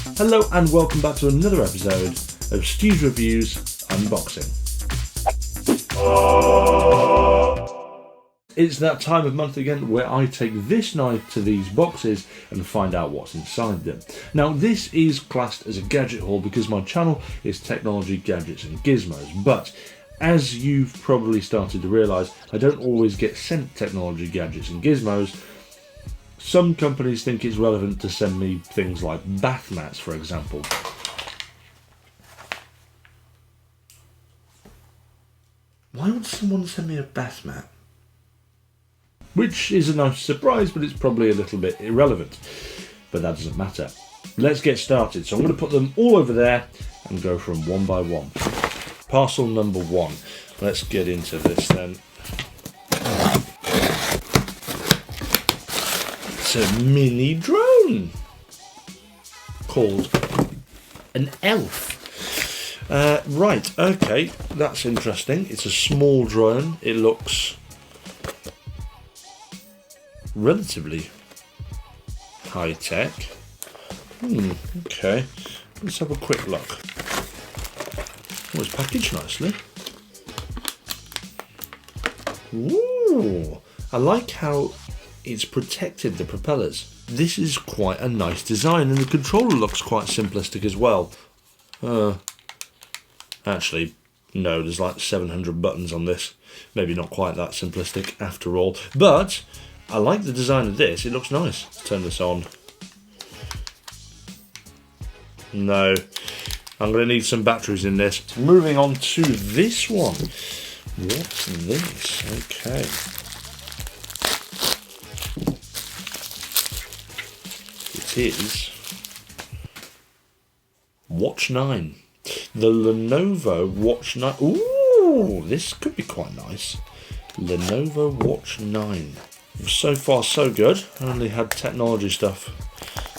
Hello and welcome back to another episode of Stu's Reviews Unboxing. It's that time of month again where I take this knife to these boxes and find out what's inside them. Now this is classed as a gadget haul because my channel is technology, gadgets and gizmos, but as you've probably started to realise, I don't always get sent technology, gadgets and gizmos. Some companies think it's relevant to send me things like bath mats, for example. Why would someone send me a bath mat? Which is a nice surprise, but it's probably a little bit irrelevant. But that doesn't matter. Let's get started. So I'm going to put them all over there and go from one by one. Parcel number one. Let's get into this then. It's a mini drone called an elf. Right, okay, that's interesting. It's a small drone. It looks relatively high tech. Okay, let's have a quick look. Oh, it's packaged nicely. Ooh, I like how it's protected the propellers. This is quite a nice design, and the controller looks quite simplistic as well. Actually, no, there's like 700 buttons on this. Maybe not quite that simplistic after all. But I like the design of this. It looks nice. Let's turn this on. No, I'm going to need some batteries in this. Moving on to this one. What's this? Okay. It is Watch 9. The Lenovo Watch 9. Ooh, this could be quite nice. Lenovo Watch 9. So far, so good. I only had technology stuff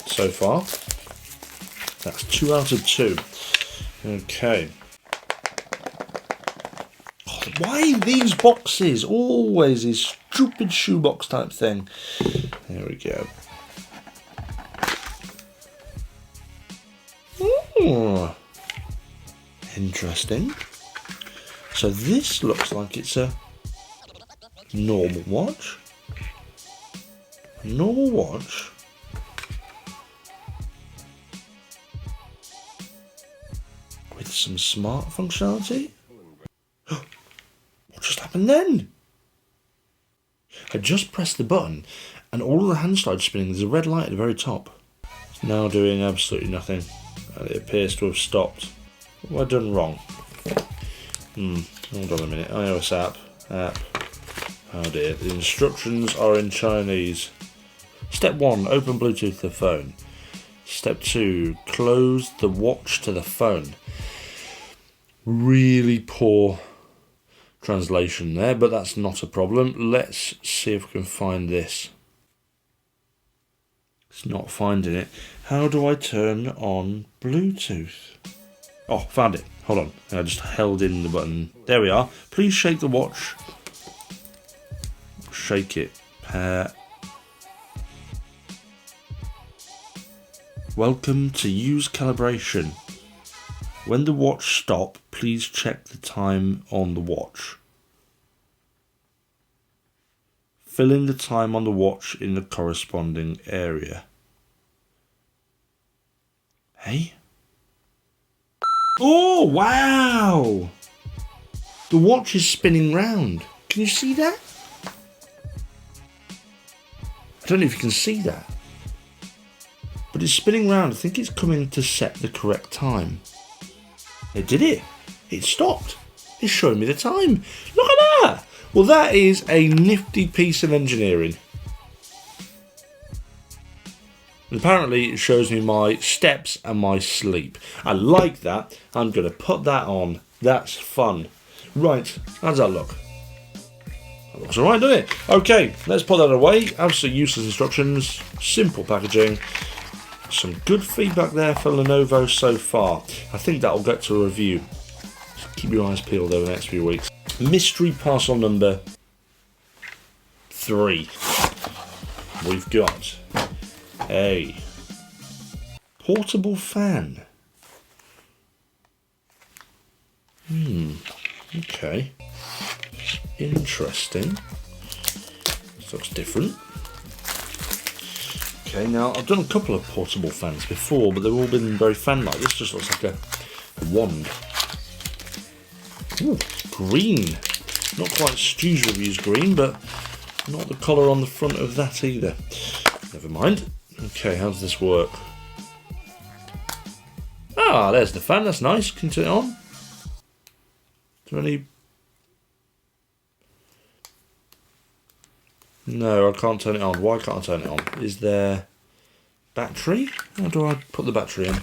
so far. That's 2 out of 2. Okay. Oh, why these boxes? Always these stupid shoebox type thing. There we go. Ooh. Interesting. So this looks like it's a normal watch. Normal watch. With some smart functionality. What just happened then? I just pressed the button and all of the hand started spinning. There's a red light at the very top. It's now doing absolutely nothing. And it appears to have stopped. What have I done wrong? Hold on a minute. iOS app. Oh dear. The instructions are in Chinese. Step 1. Open Bluetooth to the phone. Step 2. Close the watch to the phone. Really poor translation there, but that's not a problem. Let's see if we can find this. It's not finding it. How do I turn on Bluetooth? Oh, found it. Hold on. I just held in the button. There we are. Please shake the watch. Shake it. Welcome to use calibration. When the watch stops, please check the time on the watch. Fill in the time on the watch in the corresponding area. Hey? Oh, wow! The watch is spinning round. Can you see that? I don't know if you can see that. But it's spinning round. I think it's coming to set the correct time. It did it. It stopped. It's showing me the time. Look at that! Well, that is a nifty piece of engineering. And apparently it shows me my steps and my sleep. I like that. I'm going to put that on. That's fun. Right, how does that look? That looks alright, doesn't it? Okay, let's put that away. Absolutely useless instructions. Simple packaging. Some good feedback there for Lenovo so far. I think that'll get to a review. So keep your eyes peeled over the next few weeks. Mystery parcel number 3. We've got a Portable fan. Okay. Interesting. This looks different. Okay, now I've done a couple of portable fans before, but they've all been very fan-like. This just looks like a wand. Ooh, green. Not quite Stu's Reviews green, but not the colour on the front of that either. Never mind. Okay, how does this work? Ah, there's the fan. That's nice. Can you turn it on? Is there any... No, I can't turn it on. Why can't I turn it on? Is there battery? How do I put the battery in?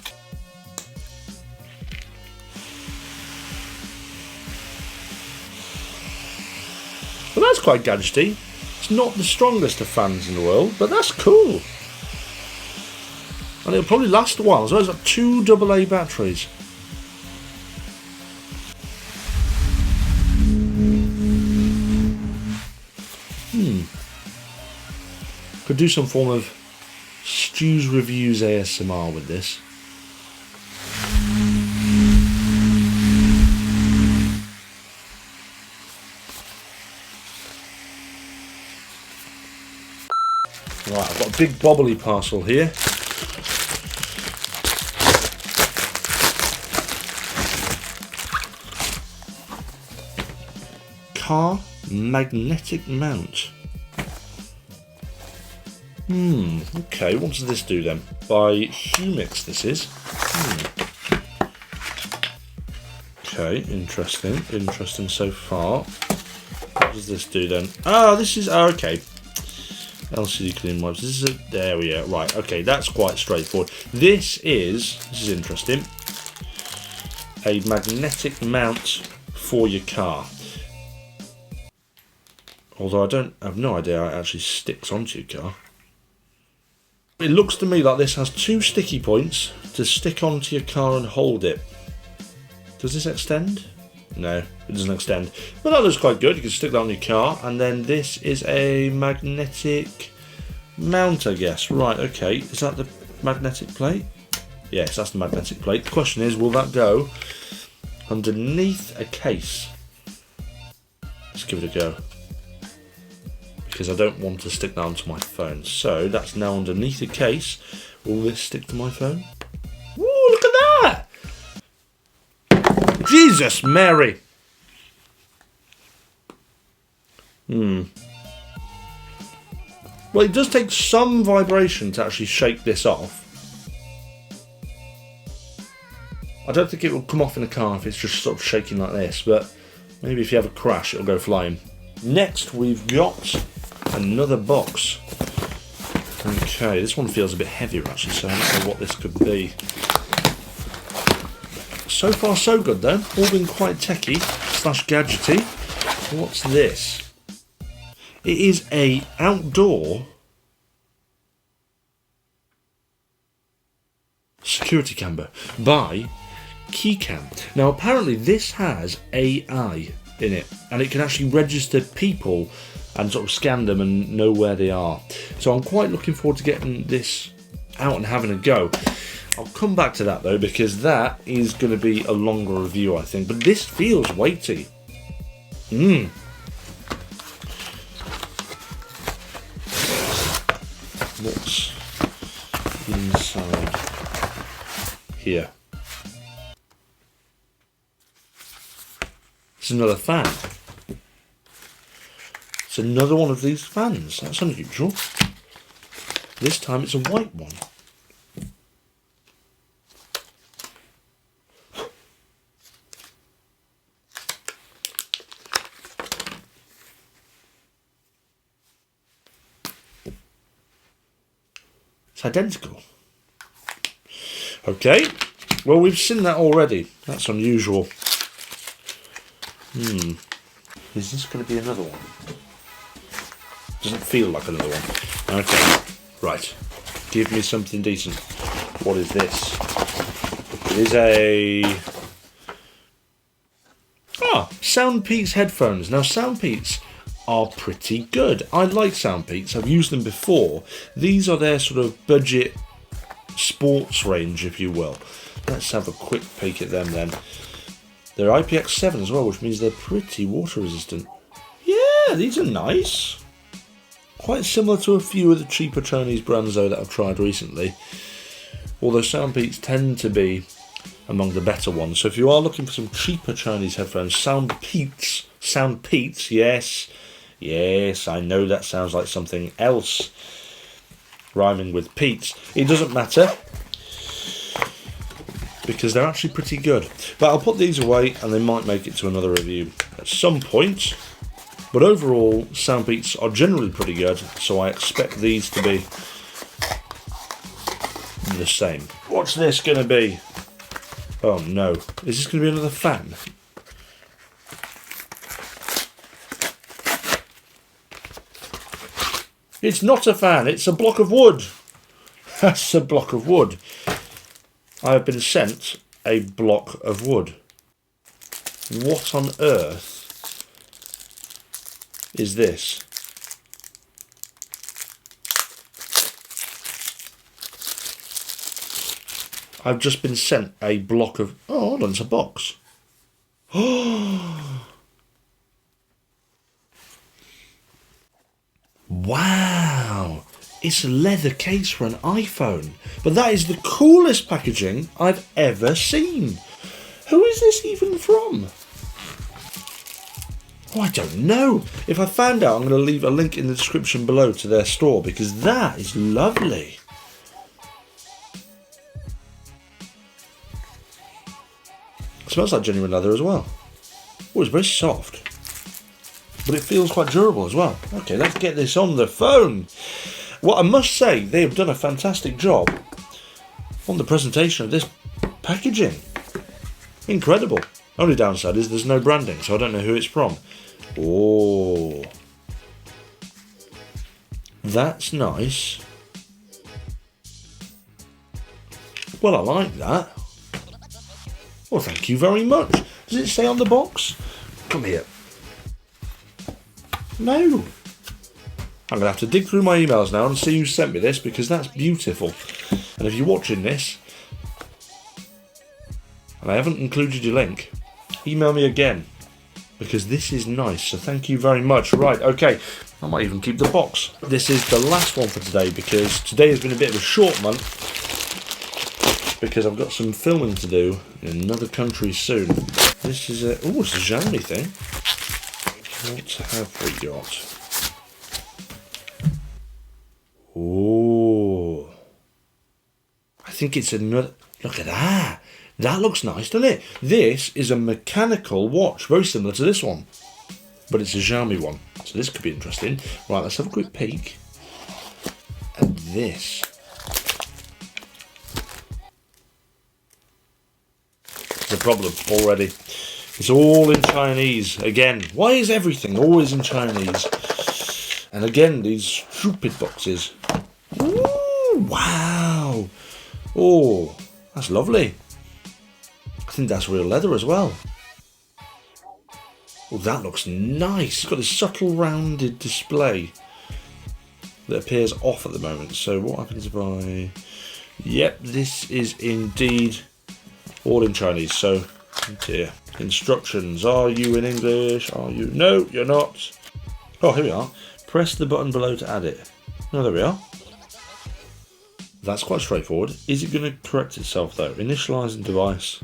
Well, that's quite gadgety. It's not the strongest of fans in the world, but that's cool. And it'll probably last a while as well. It's got 2 AA batteries. Could do some form of Stu's Reviews ASMR with this. Right, I've got a big bobbly parcel here. Car magnetic mount. Okay, what does this do then? By Humix this is. Okay, interesting. Interesting so far. What does this do then? Ah, this is... Oh, okay. LCD clean wipes. This is a... There we are. Right, okay, that's quite straightforward. This is interesting. A magnetic mount for your car. Although I have no idea how it actually sticks onto your car. It looks to me like this has 2 sticky points to stick onto your car and hold it. Does this extend? No, it doesn't extend. But that looks quite good. You can stick that on your car. And then this is a magnetic mount, I guess. Right, okay. Is that the magnetic plate? Yes, that's the magnetic plate. The question is, will that go underneath a case? Let's give it a go. Because I don't want to stick that onto my phone. So that's now underneath a case. Will this stick to my phone? Ooh, look at that! Jesus Mary! Well, it does take some vibration to actually shake this off. I don't think it will come off in a car if it's just sort of shaking like this, but maybe if you have a crash it'll go flying. Next we've got another box. Okay, this one feels a bit heavier actually, so I don't know what this could be. So far so good though, all been quite techy / gadgety. What's this? It is a outdoor security camera by Keycam. Now apparently this has AI in it, and it can actually register people and sort of scan them and know where they are. So I'm quite looking forward to getting this out and having a go. I'll come back to that though, because that is going to be a longer review I think, but this feels weighty. What's inside here? It's another fan. It's another one of these fans. That's unusual. This time it's a white one. It's identical. Okay. Well, we've seen that already. That's unusual. Is this going to be another one? Doesn't feel like another one. Okay, right. Give me something decent. What is this? It is a... Soundpeaks headphones. Now, Soundpeaks are pretty good. I like Soundpeaks. I've used them before. These are their sort of budget sports range, if you will. Let's have a quick peek at them then. They're IPX7 as well, which means they're pretty water resistant. Yeah, these are nice. Quite similar to a few of the cheaper Chinese brands though that I've tried recently. Although Soundpeats tend to be among the better ones. So if you are looking for some cheaper Chinese headphones, Soundpeats, yes, I know that sounds like something else rhyming with Pete's. It doesn't matter, because they're actually pretty good. But I'll put these away and they might make it to another review at some point. But overall, Soundpeats are generally pretty good, so I expect these to be the same. What's this going to be? Oh no, is this going to be another fan? It's not a fan, it's a block of wood. That's a block of wood. I have been sent a block of wood. What on earth is this? I've just been sent a block of... Oh, hold on, it's a box. Wow! It's a leather case for an iPhone. But that is the coolest packaging I've ever seen. Who is this even from? Oh, I don't know. If I find out, I'm going to leave a link in the description below to their store, because that is lovely. It smells like genuine leather as well. Oh, it's very soft. But it feels quite durable as well. Okay, let's get this on the phone. Well, I must say, they have done a fantastic job on the presentation of this packaging. Incredible. Only downside is there's no branding, so I don't know who it's from. Oh, that's nice. Well, I like that. Well, thank you very much. Does it say on the box? Come here. No. I'm going to have to dig through my emails now and see who sent me this, because that's beautiful. And if you're watching this, and I haven't included your link, email me again, because this is nice. So thank you very much. Right, okay. I might even keep the box. This is the last one for today, because today has been a bit of a short month, because I've got some filming to do in another country soon. This is a... Oh, it's a Xiaomi thing. What have we got? Oh, I think it's another... Look at that. That looks nice, doesn't it? This is a mechanical watch, very similar to this one, but it's a Xiaomi one. So this could be interesting. Right, let's have a quick peek at this. There's a problem already. It's all in Chinese again. Why is everything always in Chinese? And again, these stupid boxes. Ooh, wow. Oh, that's lovely. I think that's real leather as well. Oh, that looks nice. It's got this subtle rounded display that appears off at the moment. So what happens if I... Yep, this is indeed all in Chinese. So, dear. Instructions. Are you in English? Are you? No, you're not. Oh, here we are. Press the button below to add it. Oh, there we are. That's quite straightforward. Is it going to correct itself though? Initializing device.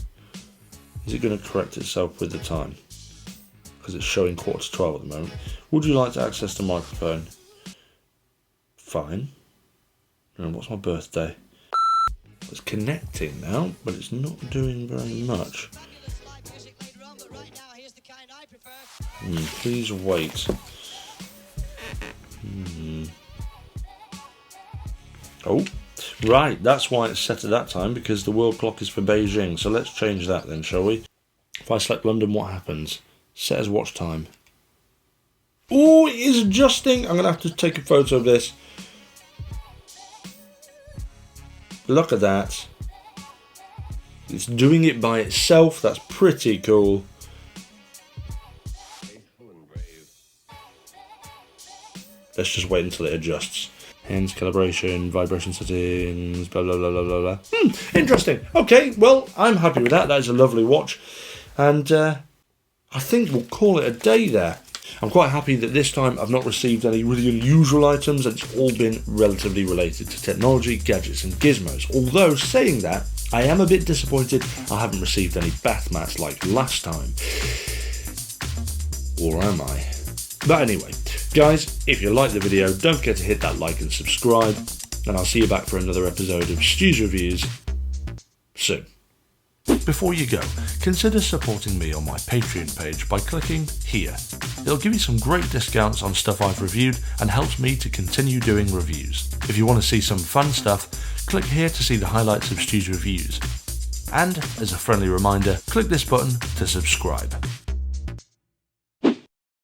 Is it going to correct itself with the time? Because it's showing 11:45 at the moment. Would you like to access the microphone? Fine. And what's my birthday? It's connecting now, but it's not doing very much. Please wait. Oh, right, that's why it's set at that time, because the world clock is for Beijing. So let's change that then, shall we? If I select London, what happens? Set as watch time. Oh, it is adjusting. I'm going to have to take a photo of this. Look at that. It's doing it by itself. That's pretty cool. Let's just wait until it adjusts. Hands calibration, vibration settings, blah blah blah blah blah blah. Interesting. Okay, well, I'm happy with that. That is a lovely watch. And I think we'll call it a day there. I'm quite happy that this time I've not received any really unusual items, and it's all been relatively related to technology, gadgets and gizmos. Although, saying that, I am a bit disappointed I haven't received any bath mats like last time. Or am I? But anyway, guys, if you like the video, don't forget to hit that like and subscribe, and I'll see you back for another episode of Stu's Reviews soon. Before you go, consider supporting me on my Patreon page by clicking here. It'll give you some great discounts on stuff I've reviewed and helps me to continue doing reviews. If you want to see some fun stuff, click here to see the highlights of Stu's Reviews. And, as a friendly reminder, click this button to subscribe.